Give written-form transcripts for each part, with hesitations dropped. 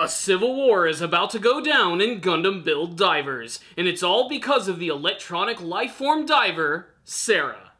A civil war is about to go down in Gundam Build Divers, and it's all because of the electronic lifeform diver, Sarah.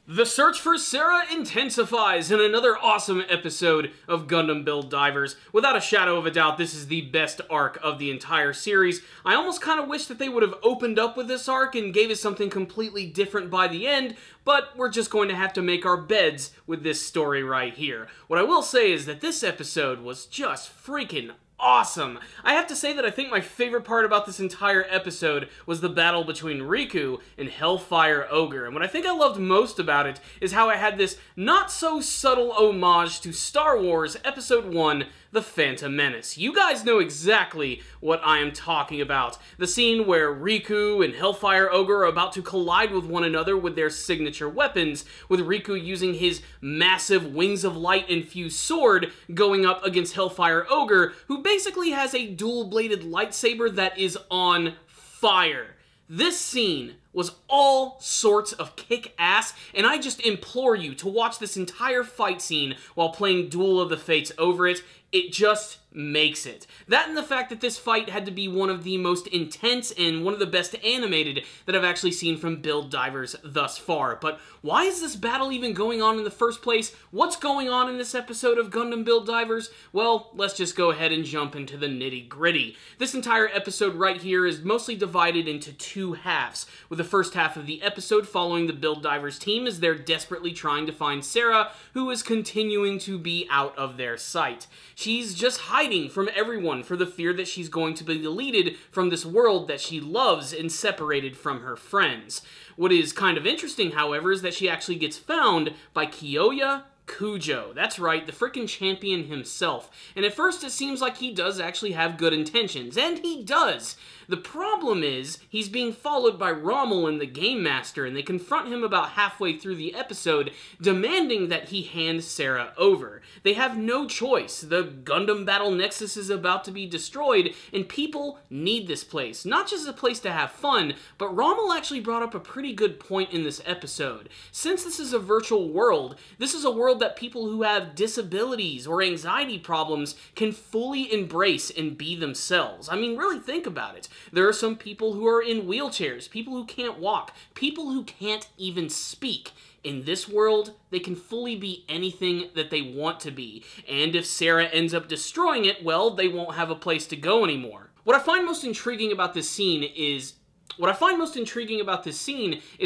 The search for Sarah intensifies in another awesome episode of Gundam Build Divers. Without a shadow of a doubt, this is the best arc of the entire series. I almost kind of wish that they would have opened up with this arc and gave us something completely different by the end, but we're just going to have to make our beds with this story right here. What I will say is that this episode was just freaking awesome. I have to say that I think my favorite part about this entire episode was the battle between Riku and Hellfire Ogre. And what I think I loved most about it is how I had this not-so-subtle homage to Star Wars Episode 1, The Phantom Menace. You guys know exactly what I am talking about. The scene where Riku and Hellfire Ogre are about to collide with one another with their signature weapons, with Riku using his massive Wings of Light infused sword going up against Hellfire Ogre, who basically has a dual-bladed lightsaber that is on fire. This scene was all sorts of kick-ass, and I just implore you to watch this entire fight scene while playing Duel of the Fates over it. It just makes it. That and the fact that this fight had to be one of the most intense and one of the best animated that I've actually seen from Build Divers thus far. But why is this battle even going on in the first place? What's going on in this episode of Gundam Build Divers? Well, let's just go ahead and jump into the nitty-gritty. This entire episode right here is mostly divided into two halves, with the first half of the episode following the Build Divers team as they're desperately trying to find Sarah, who is continuing to be out of their sight. She's just hiding from everyone for the fear that she's going to be deleted from this world that she loves and separated from her friends. What is kind of interesting, however, is that she actually gets found by Kyoya Kujo. That's right, the frickin' champion himself. And at first it seems like he does actually have good intentions, and he does. The problem is, he's being followed by Rommel and the Game Master, and they confront him about halfway through the episode, demanding that he hand Sarah over. They have no choice. The Gundam Battle Nexus is about to be destroyed, and people need this place. Not just a place to have fun, but Rommel actually brought up a pretty good point in this episode. Since this is a virtual world, this is a world that people who have disabilities or anxiety problems can fully embrace and be themselves. I mean, really think about it. There are some people who are in wheelchairs, people who can't walk, people who can't even speak. In this world, they can fully be anything that they want to be. And if Sarah ends up destroying it, well, they won't have a place to go anymore. What I find most intriguing about this scene is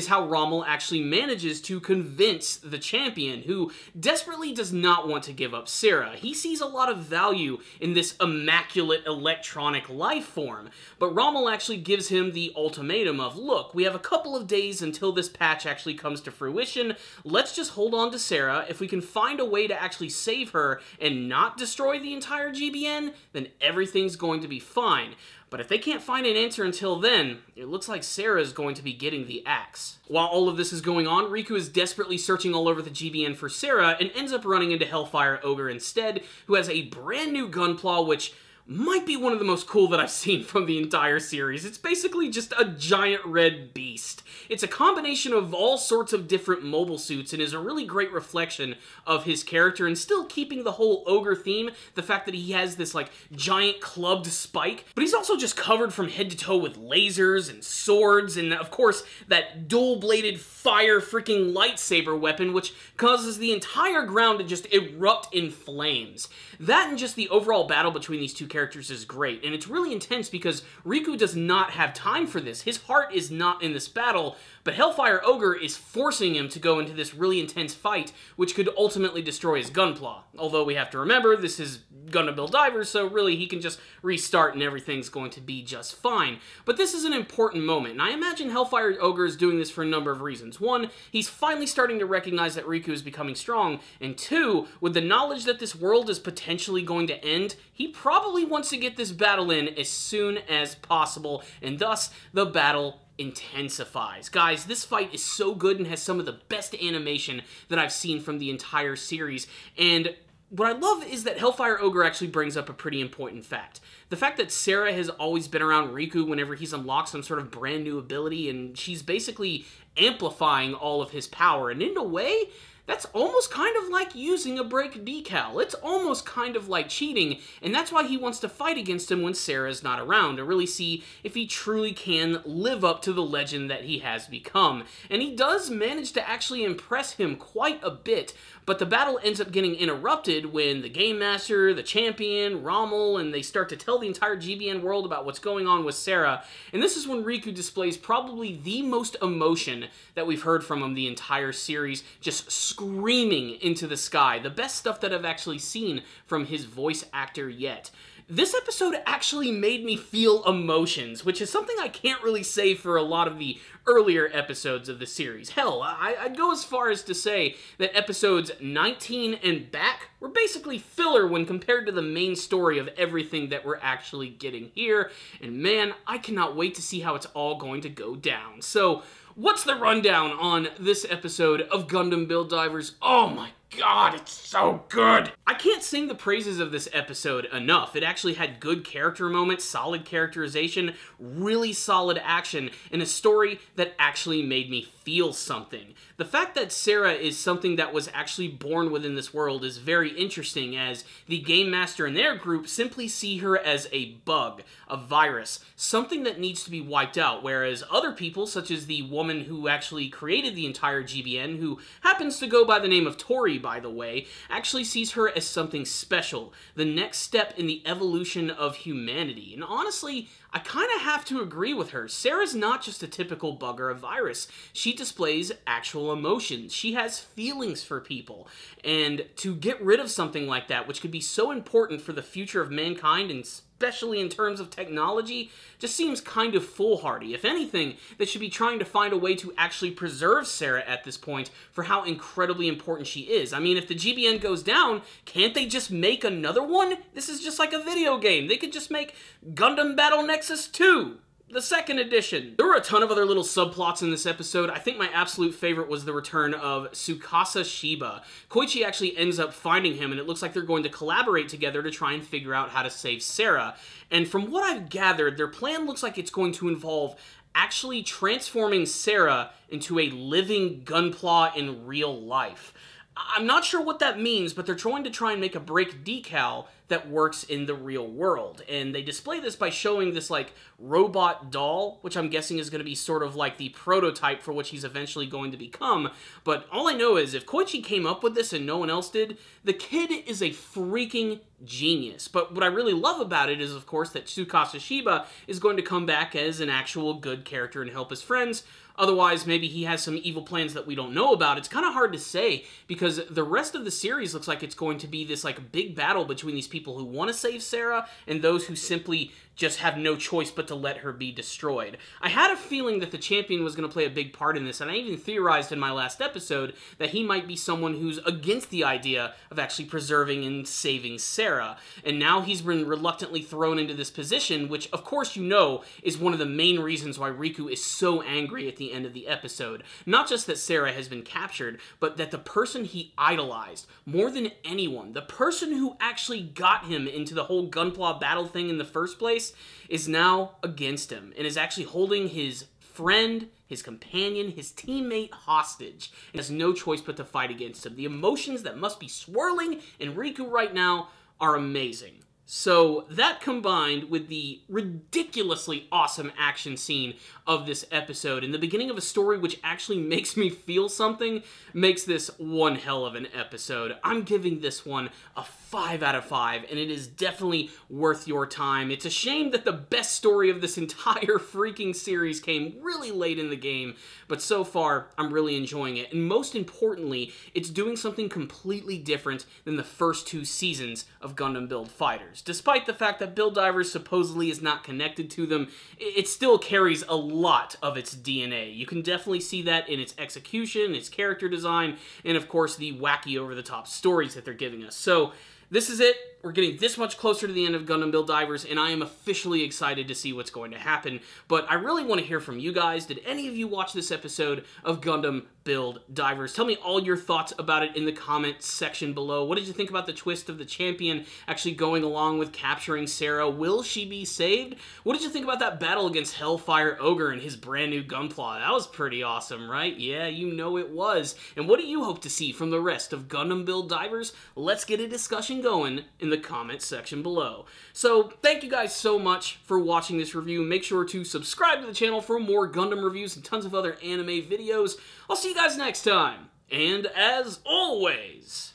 how Rommel actually manages to convince the champion, who desperately does not want to give up Sarah. He sees a lot of value in this immaculate electronic life form, but Rommel actually gives him the ultimatum of, look, we have a couple of days until this patch actually comes to fruition. Let's just hold on to Sarah. If we can find a way to actually save her and not destroy the entire GBN, then everything's going to be fine. But if they can't find an answer until then, it looks like Sarah is going to be getting the axe. While all of this is going on, Riku is desperately searching all over the GBN for Sarah and ends up running into Hellfire Ogre instead, who has a brand new Gunpla, which might be one of the most cool that I've seen from the entire series. It's basically just a giant red beast. It's a combination of all sorts of different mobile suits and is a really great reflection of his character, and still keeping the whole ogre theme, the fact that he has this like giant clubbed spike, but he's also just covered from head to toe with lasers and swords, and of course that dual-bladed fire freaking lightsaber weapon, which causes the entire ground to just erupt in flames. That and just the overall battle between these two characters is great, and it's really intense because Riku does not have time for this. His heart is not in this battle, but Hellfire Ogre is forcing him to go into this really intense fight, which could ultimately destroy his Gunpla. Although we have to remember, this is Gundam Build Divers, so really he can just restart and everything's going to be just fine. But this is an important moment, and I imagine Hellfire Ogre is doing this for a number of reasons. One, he's finally starting to recognize that Riku is becoming strong, and two, with the knowledge that this world is potentially going to end, he probably wants to get this battle in as soon as possible, and thus the battle intensifies. Guys, this fight is so good and has some of the best animation that I've seen from the entire series, and what I love is that Hellfire Ogre actually brings up a pretty important fact. The fact that Sarah has always been around Riku whenever he's unlocked some sort of brand new ability, and she's basically amplifying all of his power. And in a way, that's almost kind of like using a break decal. It's almost kind of like cheating, and that's why he wants to fight against him when Sarah's not around, to really see if he truly can live up to the legend that he has become. And he does manage to actually impress him quite a bit, but the battle ends up getting interrupted when the Game Master, the Champion, Rommel, and they start to tell the entire GBN world about what's going on with Sarah. And this is when Riku displays probably the most emotion that we've heard from him the entire series, just screaming into the sky. The best stuff that I've actually seen from his voice actor yet. This episode actually made me feel emotions, which is something I can't really say for a lot of the earlier episodes of the series. Hell, I'd go as far as to say that episodes 19 and back were basically filler when compared to the main story of everything that we're actually getting here. And man, I cannot wait to see how it's all going to go down. So, what's the rundown on this episode of Gundam Build Divers? Oh my God, it's so good! I can't sing the praises of this episode enough. It actually had good character moments, solid characterization, really solid action, and a story that actually made me feel something. The fact that Sarah is something that was actually born within this world is very interesting, as the Game Master and their group simply see her as a bug, a virus, something that needs to be wiped out, whereas other people, such as the woman who actually created the entire GBN, who happens to go by the name of Tori, by the way, actually sees her as something special, the next step in the evolution of humanity. And honestly, I kind of have to agree with her. Sarah's not just a typical bug or a virus. She displays actual emotions. She has feelings for people. And to get rid of something like that, which could be so important for the future of mankind, and especially in terms of technology, just seems kind of foolhardy. If anything, they should be trying to find a way to actually preserve Sarah at this point for how incredibly important she is. I mean, if the GBN goes down, can't they just make another one? This is just like a video game. They could just make Gundam Battle Nexus 2. The second edition. There were a ton of other little subplots in this episode. I think my absolute favorite was the return of Tsukasa Shiba. Koichi actually ends up finding him, and it looks like they're going to collaborate together to try and figure out how to save Sarah. And from what I've gathered, their plan looks like it's going to involve actually transforming Sarah into a living Gunpla in real life. I'm not sure what that means, but they're trying to make a break decal that works in the real world. And they display this by showing this, like, robot doll, which I'm guessing is going to be sort of like the prototype for what he's eventually going to become. But all I know is if Koichi came up with this and no one else did, the kid is a freaking genius. But what I really love about it is, of course, that Tsukasa Shiba is going to come back as an actual good character and help his friends. Otherwise, maybe he has some evil plans that we don't know about. It's kind of hard to say, because the rest of the series looks like it's going to be this, like, big battle between these people who want to save Sarah and those who simply just have no choice but to let her be destroyed. I had a feeling that the Champion was going to play a big part in this, and I even theorized in my last episode that he might be someone who's against the idea of actually preserving and saving Sarah. And now he's been reluctantly thrown into this position, which, of course, you know, is one of the main reasons why Riku is so angry at the end of the episode. Not just that Sarah has been captured, but that the person he idolized more than anyone, the person who actually got him into the whole Gunpla battle thing in the first place, is now against him and is actually holding his friend, his companion, his teammate hostage, and has no choice but to fight against him. The emotions that must be swirling in Riku right now are amazing. So that, combined with the ridiculously awesome action scene of this episode and the beginning of a story which actually makes me feel something, makes this one hell of an episode. I'm giving this one a 5 out of 5, and it is definitely worth your time. It's a shame that the best story of this entire freaking series came really late in the game, but so far, I'm really enjoying it. And most importantly, it's doing something completely different than the first 2 seasons of Gundam Build Fighters. Despite the fact that Build Divers supposedly is not connected to them, it still carries a lot of its DNA. You can definitely see that in its execution, its character design, and of course the wacky over-the-top stories that they're giving us. So, this is it. We're getting this much closer to the end of Gundam Build Divers, and I am officially excited to see what's going to happen. But I really want to hear from you guys. Did any of you watch this episode of Gundam Build Divers? Tell me all your thoughts about it in the comments section below. What did you think about the twist of the champion actually going along with capturing Sarah? Will she be saved? What did you think about that battle against Hellfire Ogre and his brand new Gunpla? That was pretty awesome, right? Yeah, you know it was. And what do you hope to see from the rest of Gundam Build Divers? Let's get a discussion going in the comments section below. So, thank you guys so much for watching this review. Make sure to subscribe to the channel for more Gundam reviews and tons of other anime videos. I'll see you guys next time. And as always,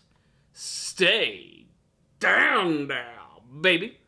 stay down now, baby.